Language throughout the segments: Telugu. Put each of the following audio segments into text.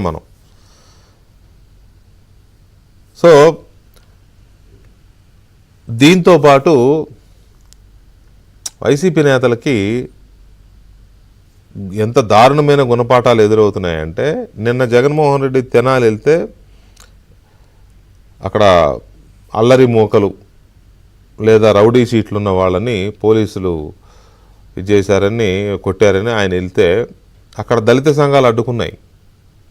మనం. సో దీంతో పాటు వైసీపీ నేతలకి ఎంత దారుణమైన గుణపాఠాలు ఎదురవుతున్నాయంటే, నిన్న జగన్మోహన్ రెడ్డి తెనాలి వెళ్తే అక్కడ అల్లరి మూకలు లేదా రౌడీ సీట్లు ఉన్న వాళ్ళని పోలీసులు చేశారని కొట్టారని ఆయన వెళ్తే అక్కడ దళిత సంఘాలు అడ్డుకున్నాయి,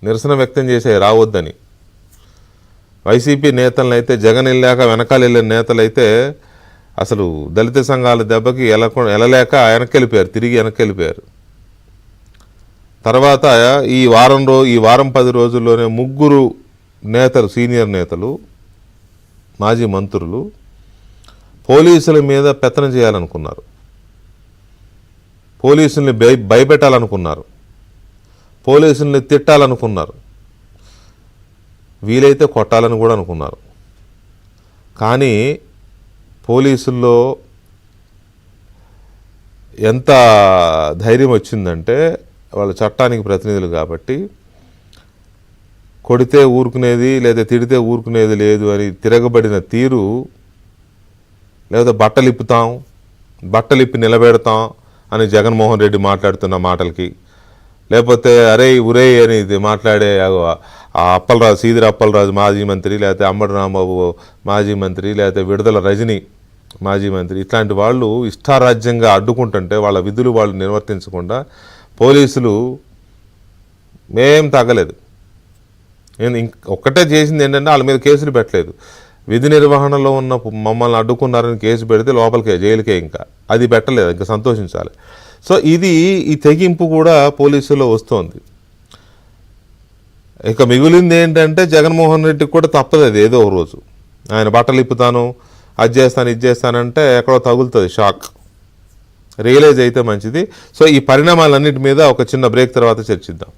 నిరసన వ్యక్తం చేసాయి రావద్దని. వైసీపీ నేతలను అయితే జగన్ వెళ్ళాక వెనకాల వెళ్ళిన నేతలైతే అసలు దళిత సంఘాల దెబ్బకి వెళ్ళలేక తిరిగి వెనక్కి వెళ్ళిపోయారు. తర్వాత ఈ వారం 10 రోజుల్లోనే 3 నేతలు, సీనియర్ నేతలు, మాజీ మంత్రులు పోలీసుల మీద పెత్తనం చేయాలనుకున్నారు, పోలీసుల్ని భయపెట్టాలనుకున్నారు, పోలీసుల్ని తిట్టాలనుకున్నారు, వీలైతే కొట్టాలని కూడా అనుకున్నారు. కానీ పోలీసుల్లో ఎంత ధైర్యం వచ్చిందంటే, వాళ్ళు చట్టానికి ప్రతినిధులు కాబట్టి కొడితే ఊరుకునేది లేదా తిడితే ఊరుకునేది లేదు అని తిరగబడిన తీరు, లేదా బట్టలిప్పి నిలబెడతాం అని జగన్మోహన్ రెడ్డి మాట్లాడుతున్న మాటలకి, లేకపోతే అరే ఉరే అని మాట్లాడే అప్పలరాజు, సీదిరి అప్పలరాజు మాజీ మంత్రి, లేకపోతే అంబటి రాంబాబు మాజీ మంత్రి, లేకపోతే విడుదల రజని మాజీ మంత్రి, ఇట్లాంటి వాళ్ళు ఇష్టారాజ్యంగా అడ్డుకుంటుంటే వాళ్ళ విధులు వాళ్ళు నిర్వర్తించకుండా పోలీసులు మేం తగ్గలేదు. ఒక్కటే చేసింది ఏంటంటే వాళ్ళ మీద కేసులు పెట్టలేదు, విధి నిర్వహణలో ఉన్న మమ్మల్ని అడ్డుకున్నారని కేసు పెడితే లోపలికే, జైలుకే, ఇంకా అది పెట్టలేదు, ఇంకా సంతోషించాలి. సో ఈ తెగింపు కూడా పోలీసులో వస్తోంది. ఇక మిగిలింది ఏంటంటే జగన్మోహన్ రెడ్డికి కూడా తప్పదు, అది ఏదో ఒక రోజు ఆయన బట్టలు ఇప్పుతాను, అది చేస్తాను, ఇది చేస్తానంటే ఎక్కడో తగులుతుంది షాక్, రియలైజ్ అయితే మంచిది. సో ఈ పరిణామాలన్నిటి మీద ఒక చిన్న బ్రేక్ తర్వాత చర్చిద్దాం.